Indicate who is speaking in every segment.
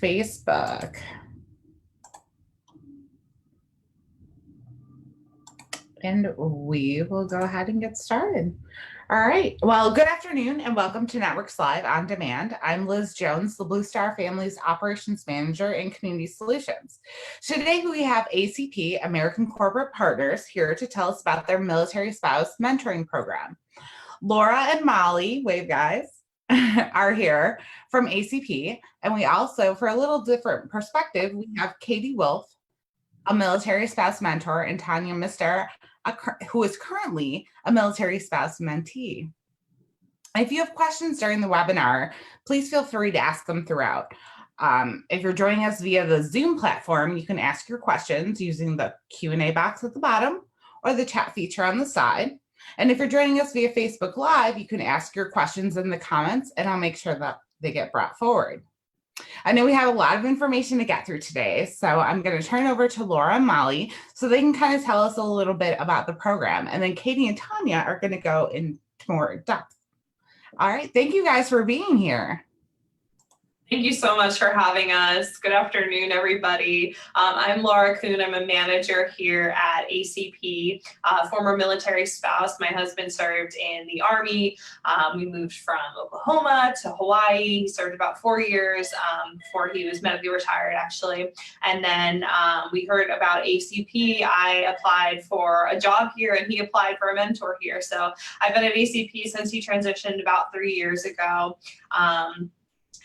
Speaker 1: Facebook. And we will go ahead and get started. All right. Well, good afternoon and welcome to Networks Live on Demand. I'm Liz Jones, the Blue Star Family's Operations Manager in Community Solutions. Today we have ACP, American Corporate Partners, here to tell us about their military spouse mentoring program. Laura and Molly, wave guys, are here from ACP. And we also, for a little different perspective, we have Katie Wolf, a military spouse mentor, and Tanya Mister, who is currently a military spouse mentee. If you have questions during the webinar, please feel free to ask them throughout. If you're joining us via the Zoom platform, you can ask your questions using the Q&A box at the bottom or the chat feature on the side. And if you're joining us via Facebook Live, you can ask your questions in the comments and I'll make sure that they get brought forward. I know we have a lot of information to get through today, so I'm going to turn over to Laura and Molly so they can kind of tell us a little bit about the program. And then Katie and Tanya are going to go into more depth. All right. Thank you guys for being here.
Speaker 2: Thank you so much for having us. Good afternoon, everybody. I'm Laura Kuhn. I'm a manager here at ACP, former military spouse. My husband served in the Army. We moved from Oklahoma to Hawaii. He served about 4 years before he was medically retired, actually. And then we heard about ACP. I applied for a job here and he applied for a mentor here. So I've been at ACP since he transitioned about 3 years ago.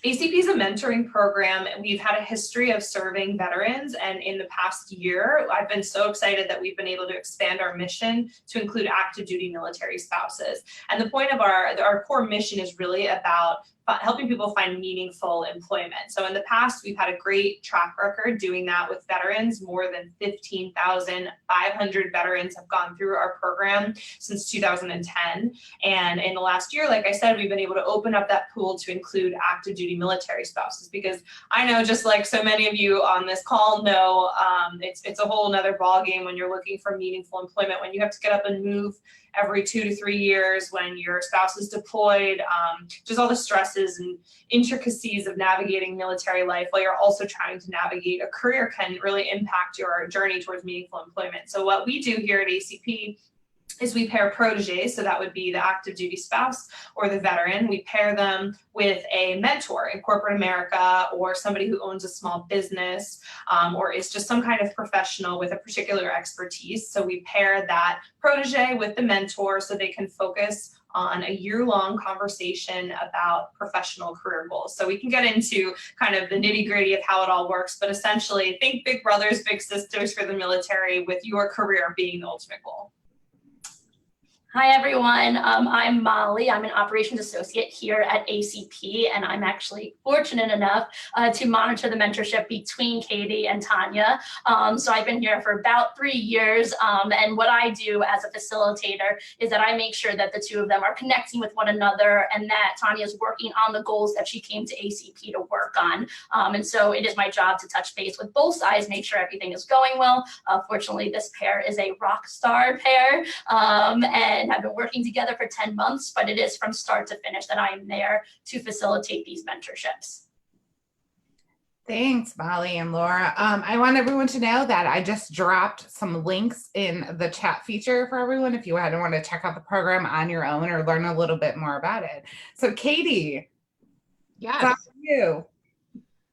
Speaker 2: ACP is a mentoring program. We've had a history of serving veterans, and in the past year, I've been so excited that we've been able to expand our mission to include active duty military spouses. And the point of our core mission is really about helping people find meaningful employment. So in the past, we've had a great track record doing that with veterans. More than 15,500 veterans have gone through our program since 2010. And in the last year, like I said, we've been able to open up that pool to include active duty military spouses, because I know, just like so many of you on this call know, it's a whole nother ballgame when you're looking for meaningful employment, when you have to get up and move every 2 to 3 years, when your spouse is deployed, just all the stresses and intricacies of navigating military life while you're also trying to navigate a career can really impact your journey towards meaningful employment. So what we do here at ACP is we pair proteges, so that would be the active duty spouse or the veteran. We pair them with a mentor in corporate America, or somebody who owns a small business, or is just some kind of professional with a particular expertise. So we pair that protege with the mentor so they can focus on a year-long conversation about professional career goals. So we can get into kind of the nitty-gritty of how it all works, but essentially think big brothers, big sisters for the military, with your career being the ultimate goal.
Speaker 3: Hi, everyone. I'm Molly. I'm an operations associate here at ACP, and I'm actually fortunate enough to monitor the mentorship between Katie and Tanya. So I've been here for about 3 years, and what I do as a facilitator is that I make sure that the two of them are connecting with one another, and that Tanya is working on the goals that she came to ACP to work on. And so it is my job to touch base with both sides, make sure everything is going well. Fortunately, this pair is a rock star pair, and have been working together for 10 months, but it is from start to finish that I am there to facilitate these mentorships.
Speaker 1: Thanks, Molly and Laura. I want everyone to know that I just dropped some links in the chat feature for everyone if you want to check out the program on your own or learn a little bit more about it. So Katie,
Speaker 4: yes,
Speaker 1: how are you?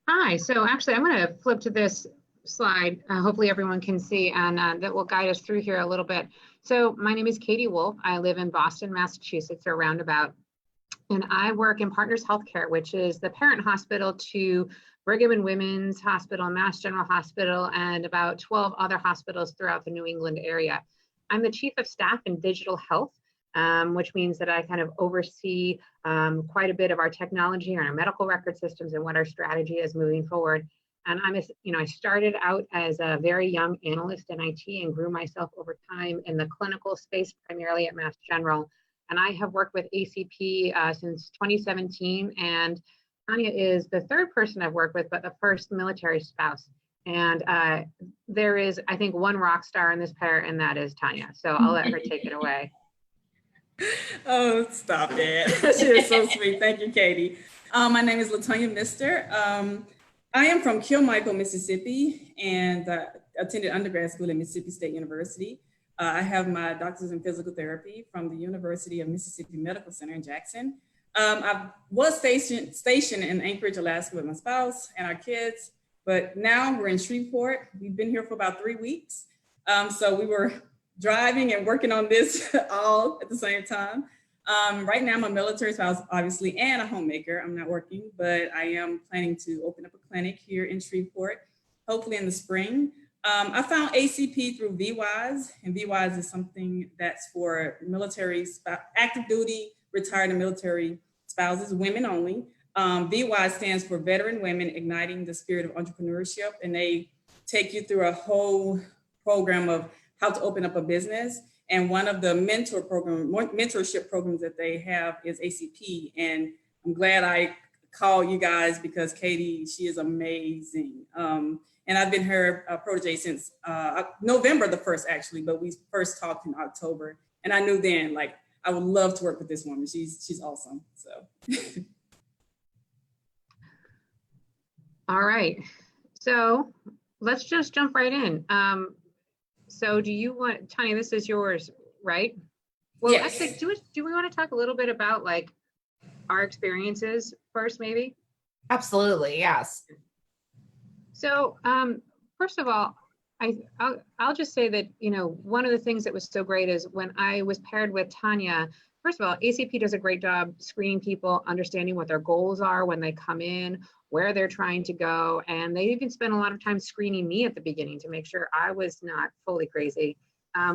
Speaker 4: Hi. So actually, I'm going to flip to this slide. Hopefully everyone can see, and that will guide us through here a little bit. So my name is Katie Wolf. I live in Boston, Massachusetts, or roundabout, and I work in Partners Healthcare, which is the parent hospital to Brigham and Women's Hospital, Mass General Hospital, and about 12 other hospitals throughout the New England area. I'm the Chief of Staff in Digital Health, which means that I kind of oversee quite a bit of our technology and our medical record systems and what our strategy is moving forward. And I started out as a very young analyst in IT and grew myself over time in the clinical space, primarily at Mass General. And I have worked with ACP since 2017, and Tanya is the third person I've worked with, but the first military spouse. And there is, I think, one rock star in this pair, and that is Tanya. So I'll let her take it away.
Speaker 5: Oh, stop it. She is so sweet. Thank you, Katie. My name is LaTonya Mister. I am from Kilmichael, Mississippi, and attended undergrad school at Mississippi State University. I have my doctorate in physical therapy from the University of Mississippi Medical Center in Jackson. I was stationed in Anchorage, Alaska with my spouse and our kids, but now we're in Shreveport. We've been here for about 3 weeks. So we were driving and working on this all at the same time. Right now I'm a military spouse, obviously, and a homemaker. I'm not working, but I am planning to open up a clinic here in Shreveport, hopefully in the spring. I found ACP through VWise, and VWise is something that's for military, active duty, retired and military spouses, women only. VWise stands for Veteran Women Igniting the Spirit of Entrepreneurship, and they take you through a whole program of how to open up a business. And one of the mentorship programs that they have is ACP. And I'm glad I called you guys because Katie, she is amazing. And I've been her protege since November the 1st, actually, but we first talked in October. And I knew then, like, I would love to work with this woman. She's awesome, so.
Speaker 4: All right, so let's just jump right in. So do you want, Tanya, this is yours, right? Well,
Speaker 5: yes.
Speaker 4: Actually, do we want to talk a little bit about like our experiences first, maybe?
Speaker 1: Absolutely, yes.
Speaker 4: So first of all, I'll just say that, you know, one of the things that was so great is when I was paired with Tanya, first of all, ACP does a great job screening people, understanding what their goals are when they come in, where they're trying to go. And they even spent a lot of time screening me at the beginning to make sure I was not fully crazy,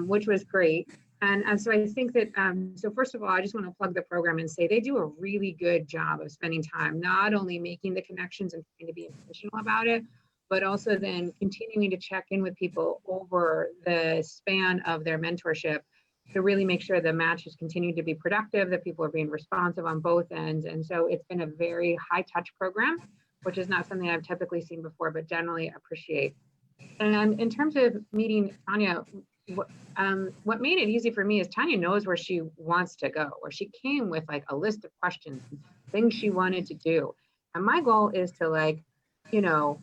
Speaker 4: which was great. And so I think that, so first of all, I just want to plug the program and say they do a really good job of spending time, not only making the connections and trying to be intentional about it, but also then continuing to check in with people over the span of their mentorship to really make sure the match is continuing to be productive, that people are being responsive on both ends. And so it's been a very high touch program, which is not something I've typically seen before, but generally appreciate. And in terms of meeting Tanya, what made it easy for me is Tanya knows where she wants to go, where she came with like a list of questions, things she wanted to do. And my goal is to like, you know,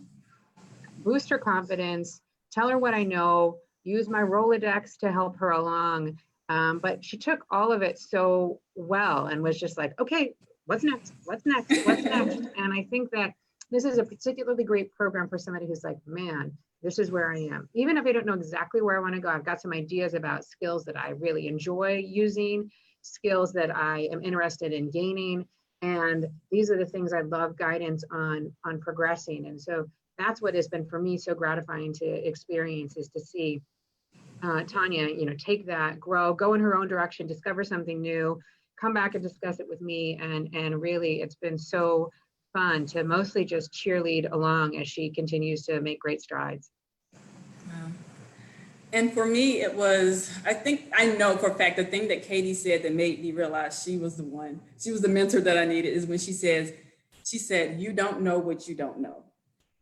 Speaker 4: boost her confidence, tell her what I know, use my Rolodex to help her along. But she took all of it so well and was just like, okay, what's next? What's next? What's next? And I think that this is a particularly great program for somebody who's like, man, this is where I am. Even if I don't know exactly where I want to go, I've got some ideas about skills that I really enjoy using, skills that I am interested in gaining. And these are the things I love guidance on progressing. And so that's what has been for me so gratifying to experience, is to see Tanya, you know, take that, grow, go in her own direction, discover something new, come back and discuss it with me. And really, it's been so fun to mostly just cheerlead along as she continues to make great strides.
Speaker 5: And for me, it was, I know for a fact, the thing that Katie said that made me realize she was the one, she was the mentor that I needed, is when she said, you don't know what you don't know.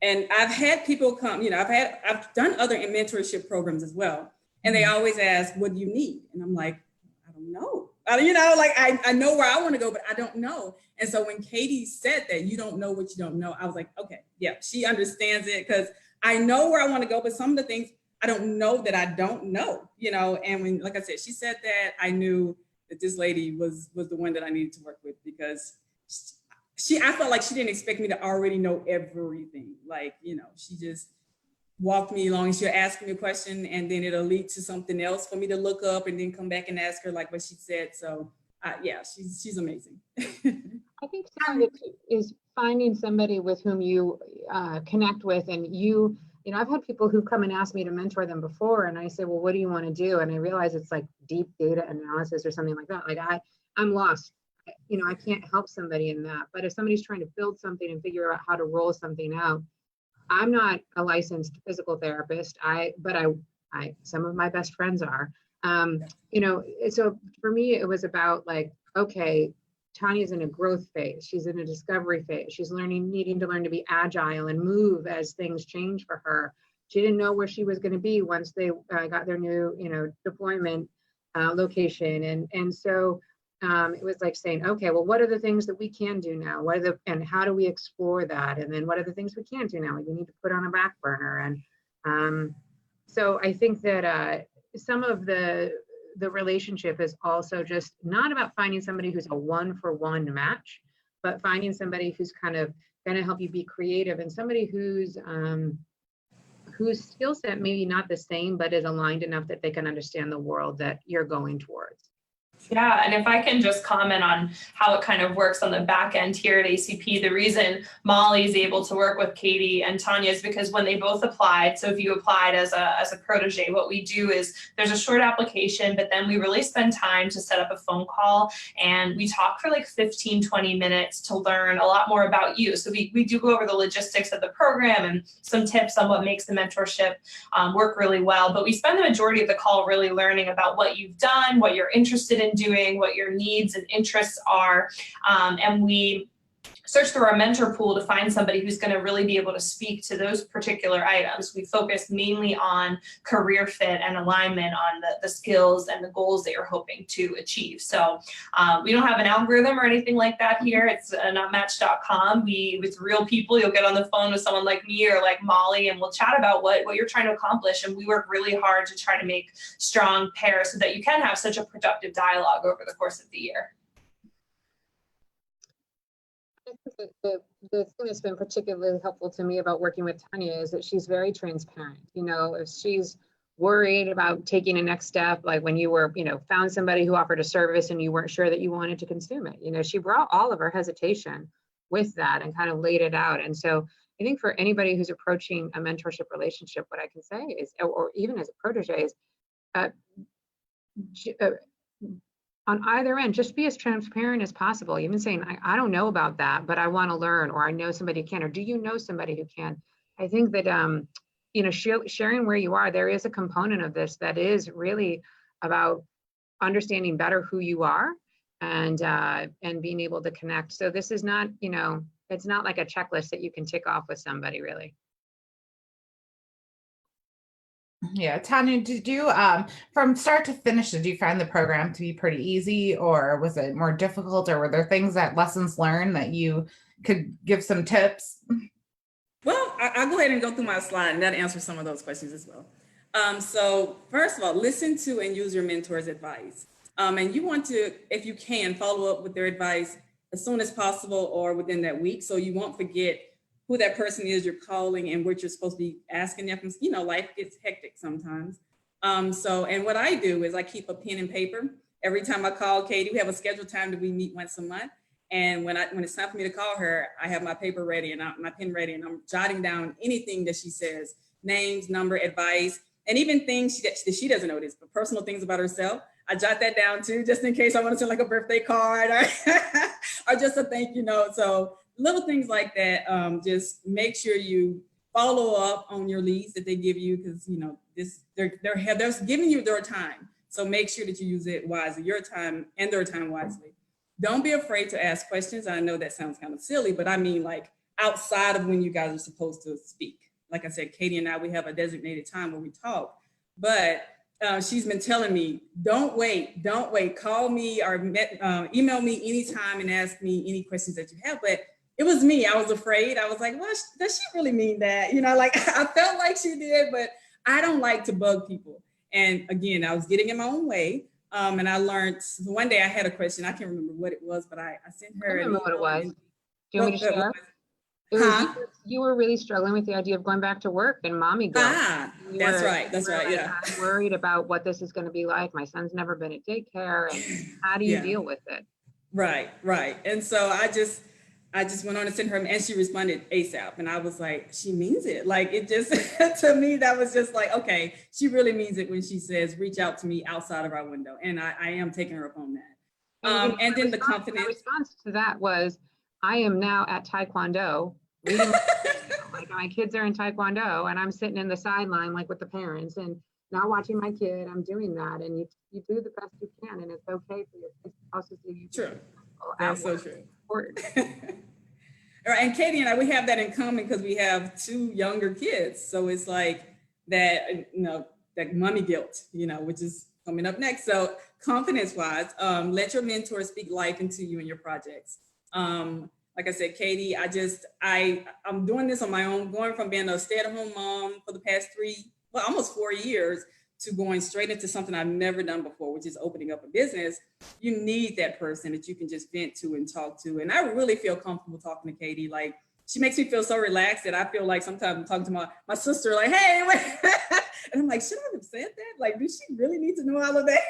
Speaker 5: And I've had people come, you know, I've done other mentorship programs as well. And they always ask, what do you need? And I'm like, I don't know. You know, like I know where I want to go, but I don't know. And so when Katie said that, you don't know what you don't know, I was like, okay, yeah, she understands it, because I know where I want to go, but some of the things I don't know that I don't know, you know. And when, like I said, she said that, I knew that this lady was the one that I needed to work with, because I felt like she didn't expect me to already know everything. Like, you know, she just walked me along. She'll ask me a question and then it'll lead to something else for me to look up and then come back and ask her like what she said. So yeah, she's amazing.
Speaker 4: I think some of it is finding somebody with whom you connect with, and you know, I've had people who come and ask me to mentor them before, and I say, well, what do you want to do? And I realize it's like deep data analysis or something like that. Like I'm lost. You know, I can't help somebody in that. But if somebody's trying to build something and figure out how to roll something out, I'm not a licensed physical therapist. But some of my best friends are. You know, so for me, it was about like, okay, Tanya's in a growth phase. She's in a discovery phase. She's needing to learn to be agile and move as things change for her. She didn't know where she was going to be once they got their new, you know, deployment location. And so it was like saying, okay, well, what are the things that we can do now? And how do we explore that? And then what are the things we can't do now? We need to put on a back burner. And so I think that some of the relationship is also just not about finding somebody who's a one-for-one match, but finding somebody who's kind of going to help you be creative, and somebody whose skill set maybe not the same, but is aligned enough that they can understand the world that you're going towards.
Speaker 2: Yeah, and if I can just comment on how it kind of works on the back end here at ACP, the reason Molly is able to work with Katie and Tanya is because when they both applied, so if you applied as a protege, what we do is there's a short application, but then we really spend time to set up a phone call, and we talk for like 15, 20 minutes to learn a lot more about you. So we do go over the logistics of the program and some tips on what makes the mentorship work really well, but we spend the majority of the call really learning about what you've done, what you're interested in doing, what your needs and interests are, and we search through our mentor pool to find somebody who's going to really be able to speak to those particular items. We focus mainly on career fit and alignment on the skills and the goals that you're hoping to achieve. So we don't have an algorithm or anything like that here. It's notmatch.com. With real people, you'll get on the phone with someone like me or like Molly, and we'll chat about what you're trying to accomplish. And we work really hard to try to make strong pairs so that you can have such a productive dialogue over the course of the year.
Speaker 4: The thing that's been particularly helpful to me about working with Tanya is that she's very transparent. You know, if she's worried about taking a next step, like when you were, found somebody who offered a service and you weren't sure that you wanted to consume it, she brought all of her hesitation with that and kind of laid it out. And so I think for anybody who's approaching a mentorship relationship, what I can say is, or even as a protege, is on either end, just be as transparent as possible. Even saying, I don't know about that, but I want to learn, or I know somebody who can, or do you know somebody who can? I think that, sharing where you are, there is a component of this that is really about understanding better who you are and being able to connect. So this is not, it's not like a checklist that you can tick off with somebody, really.
Speaker 1: Yeah, Tanya, did you, from start to finish, did you find the program to be pretty easy, or was it more difficult, or were there lessons learned that you could give some tips?
Speaker 5: Well, I'll go ahead and go through my slide, and that answers some of those questions as well. So first of all, listen to and use your mentor's advice. And you want to, if you can, follow up with their advice as soon as possible or within that week, so you won't forget who that person is you're calling and what you're supposed to be asking them. Life gets hectic sometimes. And what I do is I keep a pen and paper. Every time I call Katie, we have a scheduled time that we meet once a month. And when it's time for me to call her, I have my paper ready and my pen ready, and I'm jotting down anything that she says, names, number, advice, and even things that she doesn't notice, but personal things about herself. I jot that down too, just in case I want to send like a birthday card or just a thank you note. So little things like that. Just make sure you follow up on your leads that they give you, because they're giving you their time. So make sure that you use it wisely, your time and their time wisely. Don't be afraid to ask questions. I know that sounds kind of silly, but I mean like outside of when you guys are supposed to speak. Like I said, Katie and I, we have a designated time where we talk, but she's been telling me, don't wait, call me or email me anytime and ask me any questions that you have. But it was me, I was afraid. I was like, well, does she really mean that? I felt like she did, but I don't like to bug people. And again, I was getting in my own way. And I learned one day I had a question. I can't remember what it was, but I sent her.
Speaker 4: I remember what it was. Do you want me to share? You were really struggling with the idea of going back to work and mommy guilt.
Speaker 5: That's right. Yeah.
Speaker 4: I'm worried about what this is going to be like. My son's never been at daycare, and how do you deal with it?
Speaker 5: Right. And so I just went on and sent her, and she responded ASAP. And I was like, she means it. Like, it just, to me, that was just like, okay, she really means it when she says, reach out to me outside of our window. And I am taking her up on that. And then the confidence.
Speaker 4: The response to that was, I am now at Taekwondo, reading like my kids are in Taekwondo, and I'm sitting in the sideline, like with the parents, and not watching my kid. I'm doing that. And you do the best you can, and it's okay for your kids to also see you.
Speaker 5: True. That's so true. All right, and Katie and I, we have that in common because we have 2 younger kids. So it's like that, that mommy guilt, which is coming up next. So confidence-wise, let your mentor speak life into you and your projects. Like I said, Katie, I'm doing this on my own, going from being a stay-at-home mom for the past almost 4 years to going straight into something I've never done before, which is opening up a business. You need that person that you can just vent to and talk to. And I really feel comfortable talking to Katie. Like, she makes me feel so relaxed that I feel like sometimes I'm talking to my sister, like, hey, wait. And I'm like, should I have said that? Like, does she really need to know all of that?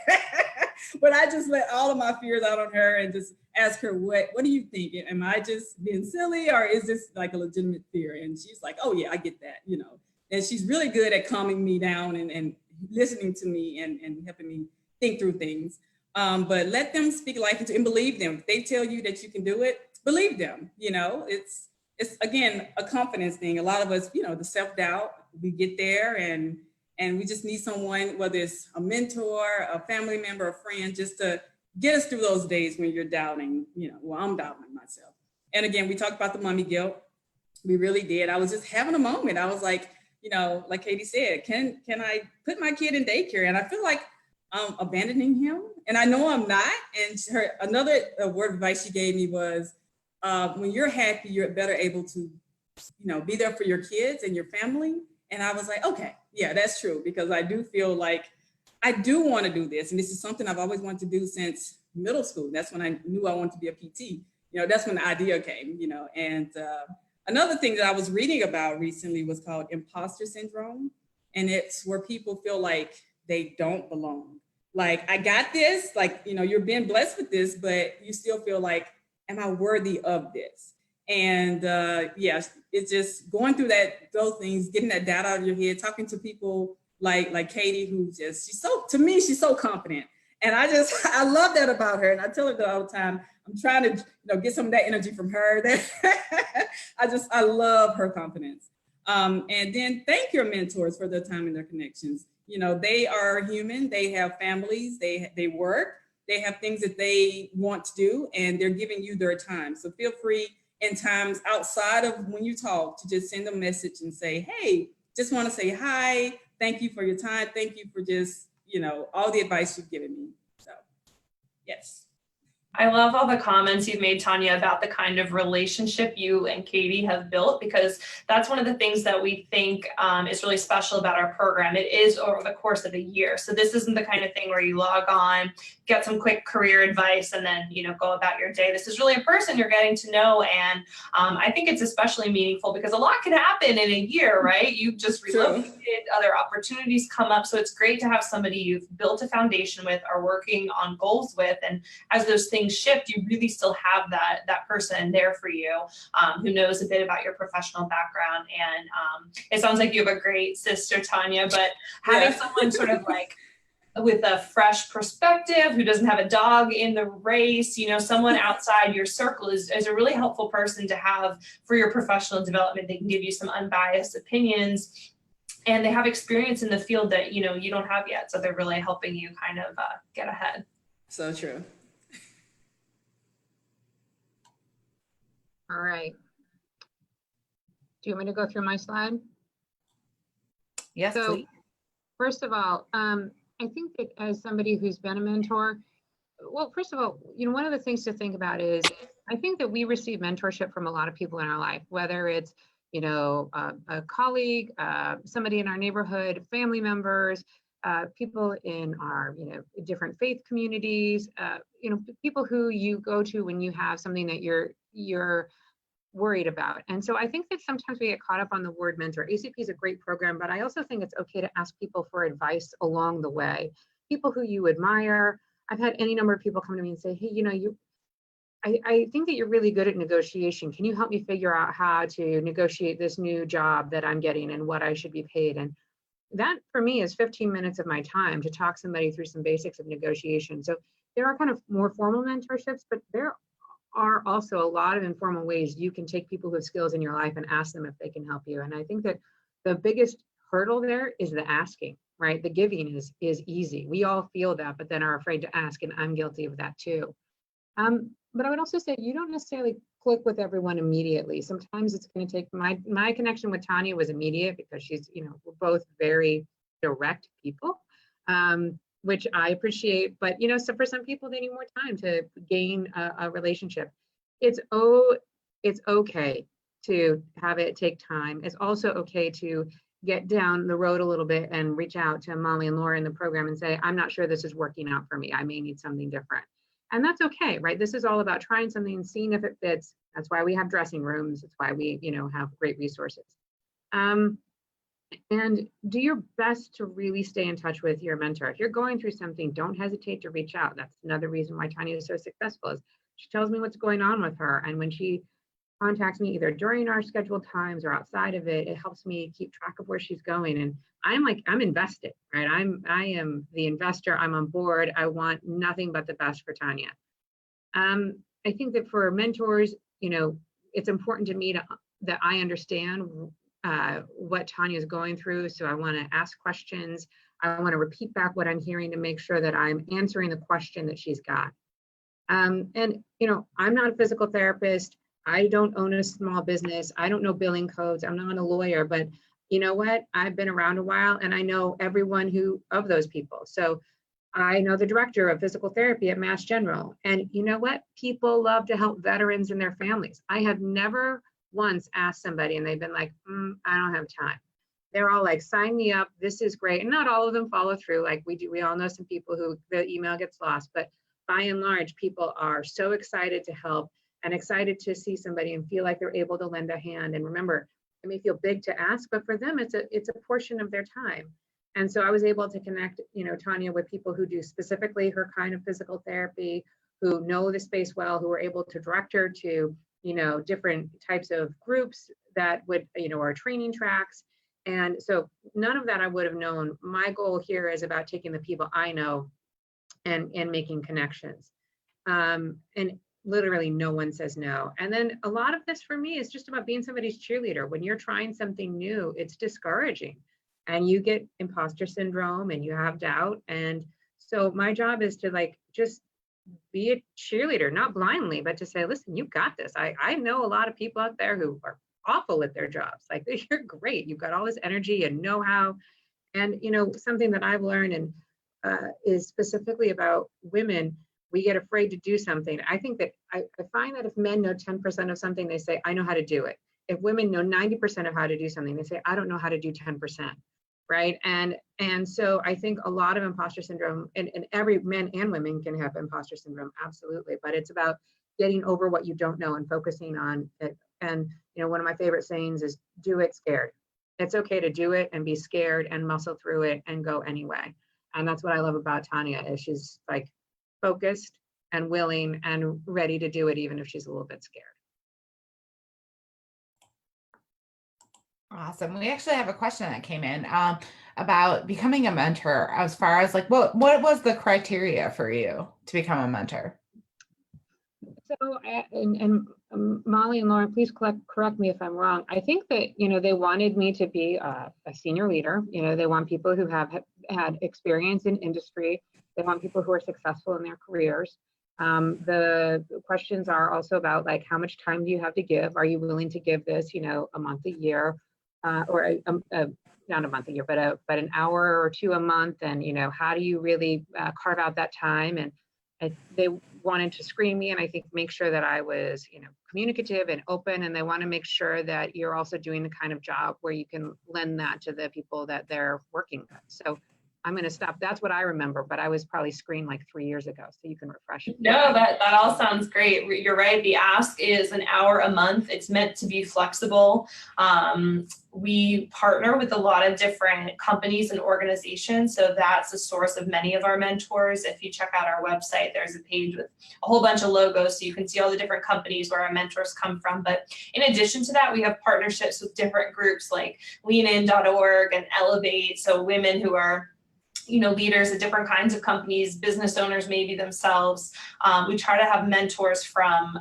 Speaker 5: But I just let all of my fears out on her and just ask her, what do you think? Am I just being silly, or is this like a legitimate fear? And she's like, oh yeah, I get that, you know. And she's really good at calming me down and listening to me and helping me think through things. But let them speak life into and believe them. If they tell you that you can do it, believe them. You know, it's again, a confidence thing. A lot of us, you know, the self-doubt, we get there and we just need someone, whether it's a mentor, a family member, a friend, just to get us through those days when you're doubting, you know, well, I'm doubting myself. And again, we talked about the mommy guilt. We really did. I was just having a moment. I was like, you know, like Katie said, can I put my kid in daycare? And I feel like I'm abandoning him. And I know I'm not. And another word of advice she gave me was, when you're happy, you're better able to, you know, be there for your kids and your family. And I was like, okay, yeah, that's true. Because I do feel like I do want to do this. And this is something I've always wanted to do since middle school. That's when I knew I wanted to be a PT. You know, that's when the idea came, you know. And another thing that I was reading about recently was called imposter syndrome. And it's where people feel like they don't belong. Like, I got this, like, you know, you're being blessed with this, but you still feel like, am I worthy of this? And yes, it's just going through those things, getting that doubt out of your head, talking to people like Katie, who just, she's so confident. And I love that about her. And I tell her that all the time. I'm trying to, you know, get some of that energy from her. I love her confidence. And then thank your mentors for their time and their connections. You know, they are human. They have families. They work. They have things that they want to do, and they're giving you their time. So feel free in times outside of when you talk to just send a message and say, hey, just want to say hi. Thank you for your time. Thank you for just, you know, all the advice you've given me. So, yes.
Speaker 2: I love all the comments you've made, Tanya, about the kind of relationship you and Katie have built, because that's one of the things that we think is really special about our program. It is over the course of a year. So this isn't the kind of thing where you log on, get some quick career advice, and then, you know, go about your day. This is really a person you're getting to know. And I think it's especially meaningful because a lot can happen in a year, right? You've just relocated, other opportunities come up. So it's great to have somebody you've built a foundation with, are working on goals with. And as those things shift, you really still have that person there for you, who knows a bit about your professional background. And it sounds like you have a great sister, Tanya, but having someone sort of like with a fresh perspective, who doesn't have a dog in the race, you know, someone outside your circle is a really helpful person to have for your professional development. They can give you some unbiased opinions, and they have experience in the field that, you know, you don't have yet. So they're really helping you kind of get ahead.
Speaker 5: So true.
Speaker 4: All right. Do you want me to go through my slide?
Speaker 1: Yes,
Speaker 4: So,
Speaker 1: please.
Speaker 4: first of all, I think that as somebody who's been a mentor, well, first of all, you know, one of the things to think about is I think that we receive mentorship from a lot of people in our life, whether it's, you know, a colleague, somebody in our neighborhood, family members, people in our, you know, different faith communities, you know, people who you go to when you have something that you're worried about. And so I think that sometimes we get caught up on the word mentor. ACP is a great program, but I also think it's okay to ask people for advice along the way. People who you admire. I've had any number of people come to me and say, hey, you know, I think that you're really good at negotiation. Can you help me figure out how to negotiate this new job that I'm getting and what I should be paid? And that for me is 15 minutes of my time to talk somebody through some basics of negotiation. So there are kind of more formal mentorships, but there are also a lot of informal ways you can take people who have skills in your life and ask them if they can help you. And I think that the biggest hurdle there is the asking, right? The giving is easy. We all feel that, but then are afraid to ask, and I'm guilty of that too. But I would also say you don't necessarily click with everyone immediately. Sometimes it's going to take, my connection with Tanya was immediate because she's, you know, we're both very direct people. which I appreciate. But, so for some people, they need more time to gain a relationship. It's okay to have it take time. It's also okay to get down the road a little bit and reach out to Molly and Laura in the program and say, I'm not sure this is working out for me. I may need something different. And that's okay, right? This is all about trying something and seeing if it fits. That's why we have dressing rooms. It's why we, have great resources. And do your best to really stay in touch with your mentor. If you're going through something, don't hesitate to reach out. That's another reason why Tanya is so successful, is she tells me what's going on with her. And when she contacts me either during our scheduled times or outside of it, it helps me keep track of where she's going. And I'm invested, right? I am the investor. I'm on board. I want nothing but the best for Tanya. I think that for mentors, it's important to me that I understand what Tanya is going through. So I want to ask questions. I want to repeat back what I'm hearing to make sure that I'm answering the question that she's got. And, I'm not a physical therapist. I don't own a small business. I don't know billing codes. I'm not a lawyer, but you know what? I've been around a while and I know everyone of those people. So I know the director of physical therapy at Mass General. And you know what? People love to help veterans and their families. I have never once asked somebody and they've been like, I don't have time. They're all like, sign me up. This is great. And not all of them follow through like we do. We all know some people who the email gets lost, but by and large, people are so excited to help and excited to see somebody and feel like they're able to lend a hand. And remember, it may feel big to ask, but for them, it's a portion of their time. And so I was able to connect, Tanya with people who do specifically her kind of physical therapy, who know the space well, who are able to direct her to, different types of groups that would, or training tracks. And so none of that I would have known. My goal here is about taking the people I know and making connections. And literally no one says no. And then a lot of this for me is just about being somebody's cheerleader. When you're trying something new, it's discouraging and you get imposter syndrome and you have doubt. And so my job is to just be a cheerleader, not blindly, but to say, listen, you got this. I know a lot of people out there who are awful at their jobs. Like, you're great. You've got all this energy and know-how. And, something that I've learned and is specifically about women, we get afraid to do something. I think that I find that if men know 10% of something, they say, I know how to do it. If women know 90% of how to do something, they say, I don't know how to do 10%. Right. And so I think a lot of imposter syndrome, and every men and women can have imposter syndrome, absolutely. But it's about getting over what you don't know and focusing on it. And, one of my favorite sayings is do it scared. It's okay to do it and be scared and muscle through it and go anyway. And that's what I love about Tanya, is she's like focused and willing and ready to do it, even if she's a little bit scared.
Speaker 1: Awesome. We actually have a question that came in about becoming a mentor, as far as what was the criteria for you to become a mentor?
Speaker 4: So, Molly and Laura, please correct me if I'm wrong. I think that, they wanted me to be a senior leader. They want people who have had experience in industry. They want people who are successful in their careers. The questions are also about how much time do you have to give? Are you willing to give this, a month, a year, or not a month, a year, but an hour or two a month? And, how do you really carve out that time? And they wanted to screen me and I think make sure that I was, communicative and open. And they want to make sure that you're also doing the kind of job where you can lend that to the people that they're working with. So I'm going to stop. That's what I remember, but I was probably screened 3 years ago. So you can refresh.
Speaker 2: No, that all sounds great. You're right. The ask is an hour a month. It's meant to be flexible. We partner with a lot of different companies and organizations. So that's the source of many of our mentors. If you check out our website, there's a page with a whole bunch of logos. So you can see all the different companies where our mentors come from. But in addition to that, we have partnerships with different groups like leanin.org and Elevate. So women who are leaders at different kinds of companies, business owners maybe themselves. We try to have mentors from,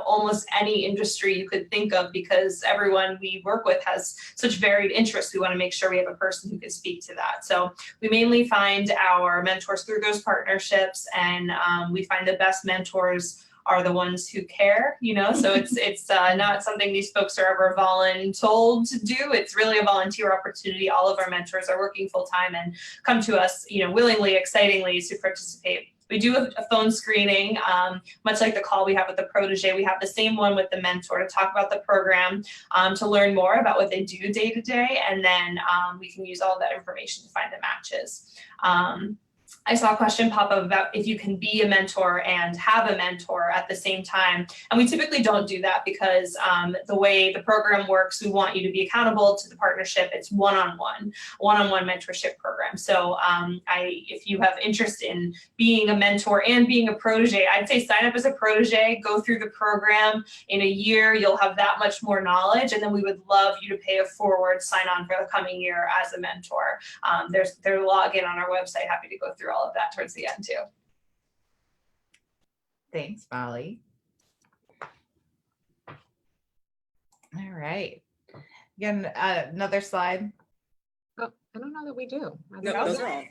Speaker 2: almost any industry you could think of, because everyone we work with has such varied interests. We want to make sure we have a person who can speak to that. So we mainly find our mentors through those partnerships, and we find the best mentors are the ones who care, so it's not something these folks are ever voluntold to do. It's really a volunteer opportunity. All of our mentors are working full-time and come to us, willingly, excitingly to participate. We do a phone screening, much like the call we have with the protege. We have the same one with the mentor to talk about the program, to learn more about what they do day to day, and then we can use all that information to find the matches. I saw a question pop up about if you can be a mentor and have a mentor at the same time. And we typically don't do that because the way the program works, we want you to be accountable to the partnership. It's one-on-one mentorship program. So if you have interest in being a mentor and being a protege, I'd say sign up as a protege, go through the program. In a year, you'll have that much more knowledge. And then we would love you to pay a forward sign on for the coming year as a mentor. There's their login on our website. Happy to go through all of that towards the end too.
Speaker 1: Thanks, Molly. All right. Again, another slide.
Speaker 4: Oh, I don't know that we do.
Speaker 5: No, those are all.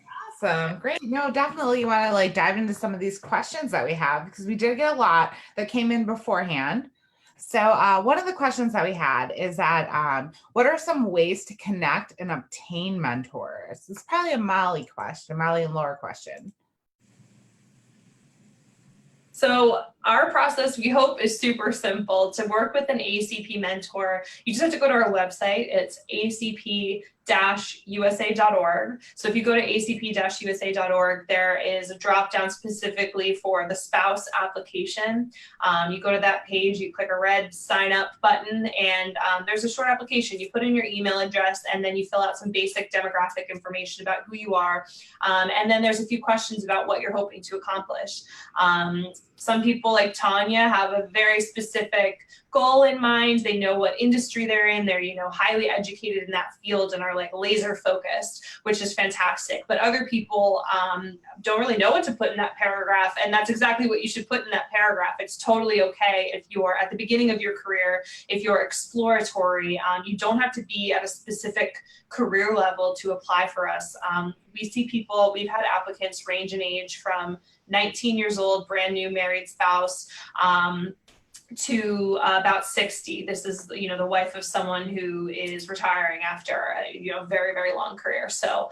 Speaker 1: Awesome. Great. No, definitely you want to dive into some of these questions that we have, because we did get a lot that came in beforehand. So one of the questions that we had is that what are some ways to connect and obtain mentors? This is probably a Molly and Laura question.
Speaker 2: So our process, we hope, is super simple. To work with an ACP mentor, you just have to go to our website. It's acp-usa.org. So if you go to acp-usa.org, there is a drop down specifically for the spouse application. You go to that page, you click a red sign up button, and there's a short application. You put in your email address, and then you fill out some basic demographic information about who you are. And then there's a few questions about what you're hoping to accomplish. Some people, like Tanya, have a very specific goal in mind. They know what industry they're in. They're, highly educated in that field and are laser focused, which is fantastic. But other people don't really know what to put in that paragraph. And that's exactly what you should put in that paragraph. It's totally okay if you're at the beginning of your career, if you're exploratory. You don't have to be at a specific career level to apply for us. We see people, we've had applicants range in age from 19 years old, brand new married spouse, to about 60. This is, the wife of someone who is retiring after a, very, very long career. So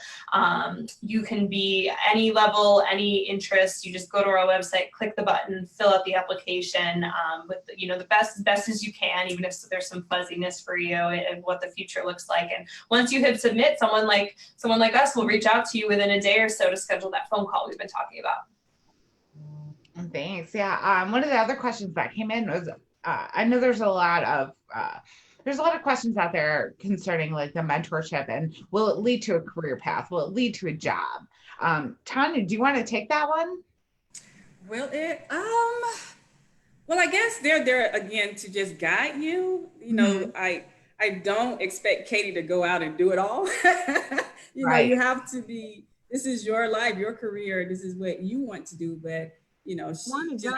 Speaker 2: you can be any level, any interest. You just go to our website, click the button, fill out the application with, the best as you can, even if there's some fuzziness for you and what the future looks like. And once you hit submit, someone like us will reach out to you within a day or so to schedule that phone call we've been talking about.
Speaker 1: Thanks. Yeah. One of the other questions that came in was, I know there's a lot of questions out there concerning the mentorship, and will it lead to a career path? Will it lead to a job? Tanya, do you want to take that one?
Speaker 5: Will it? Well, I guess they're there again to just guide you. I don't expect Katie to go out and do it all.
Speaker 1: Right.
Speaker 5: You have to be, this is your life, your career. This is what you want to do. But, I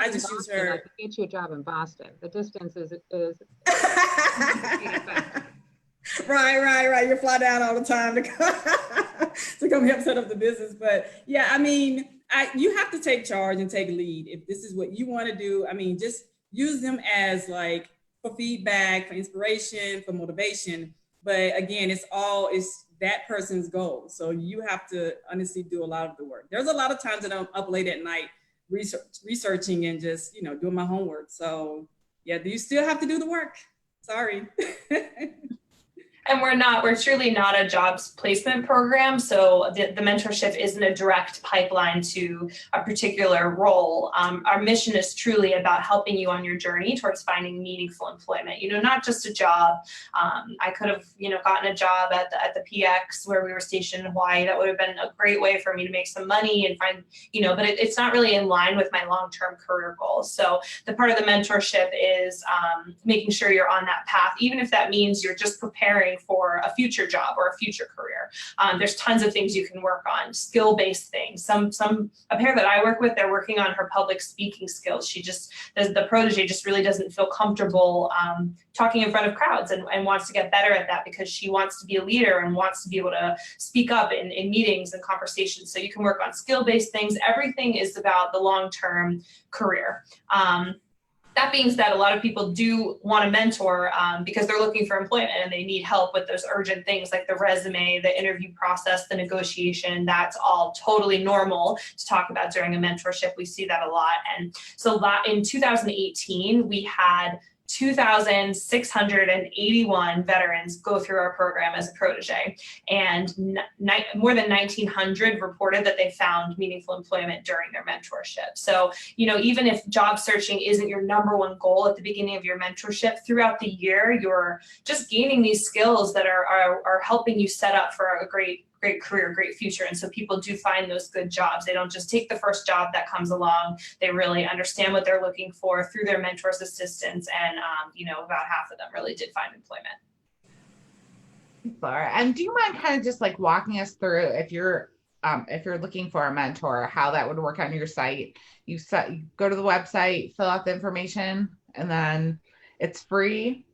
Speaker 5: just use her.
Speaker 4: I could get you a job in Boston. The distance is
Speaker 5: Right. You fly down all the time to come help set up the business. But yeah, you have to take charge and take lead. If this is what you want to do, just use them as for feedback, for inspiration, for motivation. But again, it's that person's goal. So you have to honestly do a lot of the work. There's a lot of times that I'm up late at night researching and just, doing my homework. So yeah, you still have to do the work. Sorry.
Speaker 2: And we're truly not a jobs placement program. So the mentorship isn't a direct pipeline to a particular role. Our mission is truly about helping you on your journey towards finding meaningful employment, not just a job. I could have, gotten a job at the PX where we were stationed in Hawaii. That would have been a great way for me to make some money and find, but it's not really in line with my long-term career goals. So the part of the mentorship is making sure you're on that path, even if that means you're just preparing for a future job or a future career. There's tons of things you can work on, skill-based things. A pair that I work with, they're working on her public speaking skills. The protege just really doesn't feel comfortable talking in front of crowds and wants to get better at that because she wants to be a leader and wants to be able to speak up in meetings and conversations. So you can work on skill-based things. Everything is about the long-term career. That being said, a lot of people do want to mentor because they're looking for employment and they need help with those urgent things like the resume, the interview process, the negotiation. That's all totally normal to talk about during a mentorship. We see that a lot. And so in 2018, we had 2,681 veterans go through our program as a protege, and more than 1,900 reported that they found meaningful employment during their mentorship. So, even if job searching isn't your number one goal at the beginning of your mentorship, throughout the year, you're just gaining these skills that are helping you set up for a great career, great future. And so people do find those good jobs. They don't just take the first job that comes along. They really understand what they're looking for through their mentors' assistance. And, about half of them really did find employment.
Speaker 1: Laura, and do you mind kind of just like walking us through if you're looking for a mentor, how that would work on your site? You go to the website, fill out the information, and then it's free.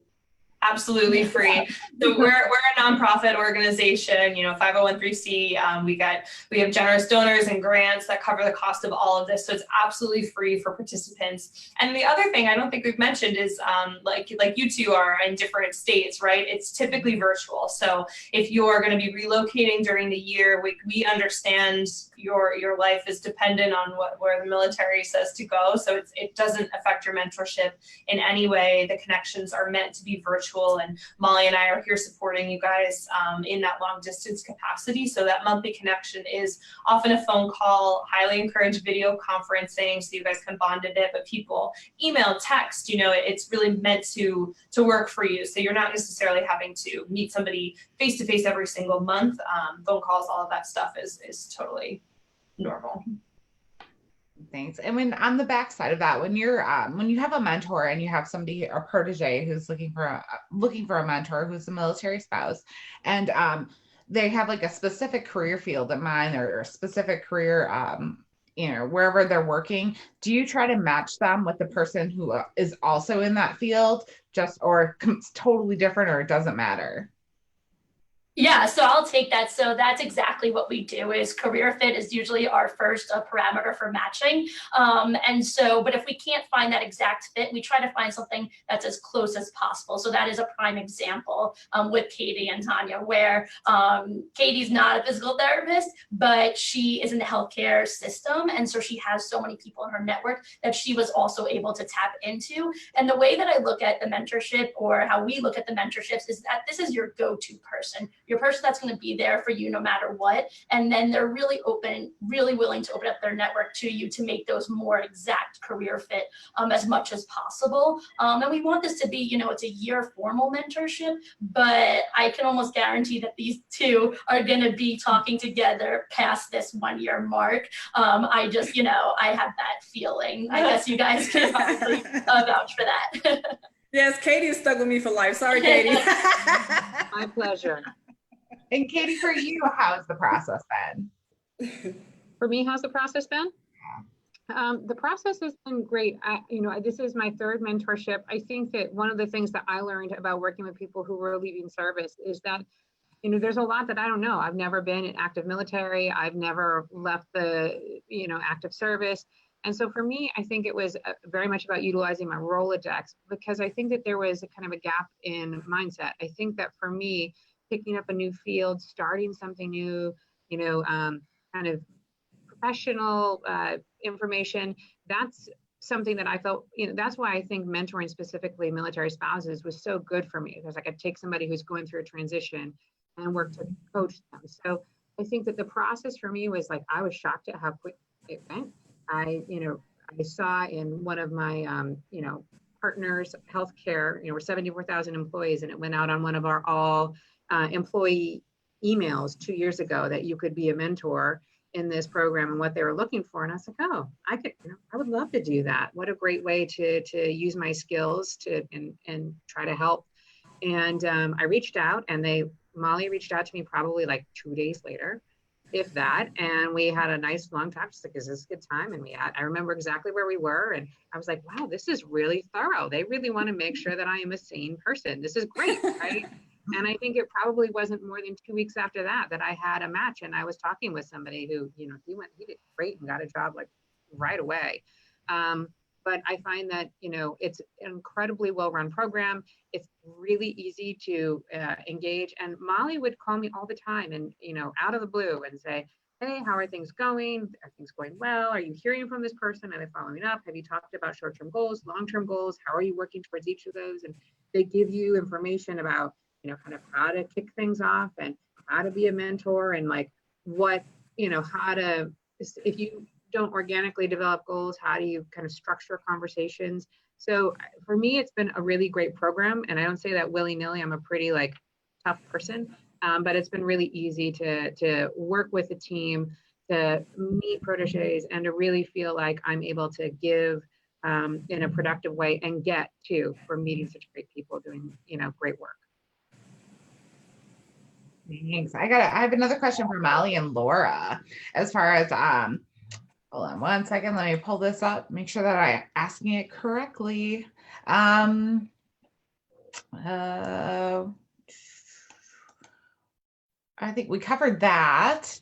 Speaker 2: Absolutely free. So we're a nonprofit organization, 501(c)(3). We have generous donors and grants that cover the cost of all of this. So it's absolutely free for participants. And the other thing I don't think we've mentioned is like you two are in different states, right? It's typically virtual. So if you're going to be relocating during the year, we understand your life is dependent on where the military says to go. So it doesn't affect your mentorship in any way. The connections are meant to be virtual. And Molly and I are here supporting you guys in that long distance capacity. So that monthly connection is often a phone call, highly encourage video conferencing so you guys can bond a bit, but people email, text, it's really meant to work for you. So you're not necessarily having to meet somebody face to face every single month. Phone calls, all of that stuff is totally normal.
Speaker 1: Thanks. And when on the backside of that, when you have a mentor and you have somebody, a protege who's looking for a mentor who's a military spouse, and they have like a specific career field in mind or a specific career, wherever they're working, do you try to match them with the person who is also in that field, or it's totally different, or it doesn't matter?
Speaker 3: Yeah, so I'll take that. So that's exactly what we do. Is career fit is usually our first parameter for matching. But if we can't find that exact fit, we try to find something that's as close as possible. So that is a prime example with Katie and Tanya, where Katie's not a physical therapist, but she is in the healthcare system. And so she has so many people in her network that she was also able to tap into. And the way that I look at the mentorship, or how we look at the mentorships, is that this is your go-to person. Your person that's going to be there for you no matter what. And then they're really open, really willing to open up their network to you to make those more exact career fit as much as possible. And we want this to be, it's a year formal mentorship, but I can almost guarantee that these two are going to be talking together past this 1 year mark. I just, I have that feeling. I guess you guys can probably vouch for that.
Speaker 5: Yes, Katie is stuck with me for life. Sorry, Katie.
Speaker 4: My pleasure.
Speaker 1: And Katie, for you, how's the process been?
Speaker 4: For me, how's the process been? The process has been great. This is my third mentorship. I think that one of the things that I learned about working with people who were leaving service is that, there's a lot that I don't know. I've never been in active military. I've never left the, active service. And so for me, I think it was very much about utilizing my Rolodex, because I think that there was a kind of a gap in mindset. I think that for me, picking up a new field, starting something new, kind of professional information, that's something that I felt, that's why I think mentoring specifically military spouses was so good for me, because I could take somebody who's going through a transition and work to coach them. So I think that the process for me was like, I was shocked at how quick it went. I saw in one of my, partners, healthcare, we're 74,000 employees, and it went out on one of our all employee emails 2 years ago that you could be a mentor in this program and what they were looking for. And I was like, oh, I would love to do that. What a great way to use my skills and try to help. And I reached out, and Molly reached out to me probably like 2 days later, if that. And we had a nice long talk. She's like, is this a good time? And I remember exactly where we were. And I was like, wow, this is really thorough. They really want to make sure that I am a sane person. This is great, right? And I think it probably wasn't more than 2 weeks after that I had a match, and I was talking with somebody who, he did great and got a job like right away. But but I find that, you know, it's an incredibly well-run program. It's really easy to engage. And Molly would call me all the time and, you know, out of the blue and say, hey, how are things going? Are things going well? Are you hearing from this person? Are they following up? Have you talked about short-term goals, long-term goals? How are you working towards each of those? And they give you information about, you know, kind of how to kick things off and how to be a mentor and like what, you know, how to, if you don't organically develop goals, how do you kind of structure conversations? So for me, it's been a really great program. And I don't say that willy-nilly. I'm a pretty like tough person. But it's been really easy to work with the team, to meet proteges, and to really feel like I'm able to give in a productive way and get to for meeting such great people doing, you know, great work.
Speaker 1: Thanks. I have another question for Molly and Laura as far as hold on one second, let me pull this up, make sure that I'm asking it correctly. I think we covered that,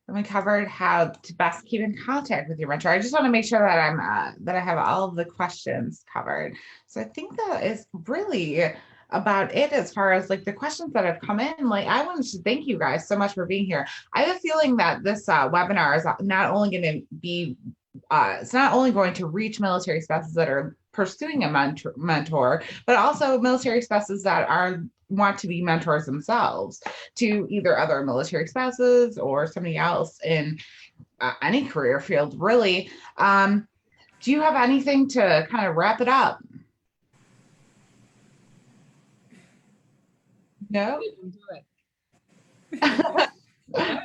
Speaker 1: and we covered how to best keep in contact with your mentor. I just want to make sure that that I have all of the questions covered. So I think that is really about it as far as like the questions that have come in. Like, I wanted to thank you guys so much for being here. I have a feeling that this webinar is not only going to be it's not only going to reach military spouses that are pursuing a mentor, but also military spouses that want to be mentors themselves to either other military spouses or somebody else in any career field, really. Do you have anything to kind of wrap it up? No?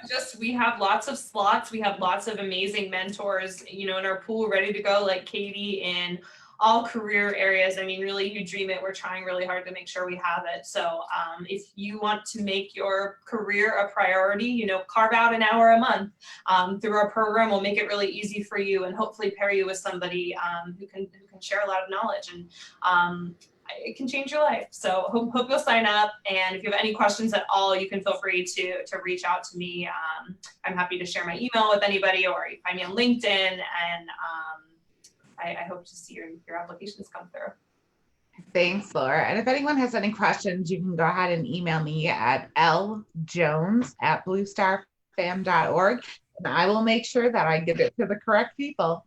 Speaker 2: Just, we have lots of slots. We have lots of amazing mentors, you know, in our pool ready to go, like Katie, in all career areas. I mean, really, you dream it. We're trying really hard to make sure we have it. So if you want to make your career a priority, you know, carve out an hour a month through our program. We'll make it really easy for you and hopefully pair you with somebody who can share a lot of knowledge, and it can change your life. So hope you'll sign up. And if you have any questions at all, you can feel free to reach out to me. I'm happy to share my email with anybody, or you find me on LinkedIn, and I hope to see your applications come through.
Speaker 1: Thanks, Laura. And if anyone has any questions, you can go ahead and email me at ljones@bluestarfam.org, and I will make sure that I get it to the correct people.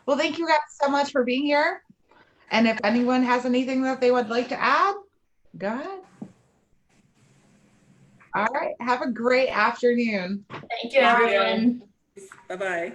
Speaker 1: Well, thank you guys so much for being here. And if anyone has anything that they would like to add, go ahead. All right. Have a great afternoon.
Speaker 3: Thank you, everyone.
Speaker 5: Bye-bye.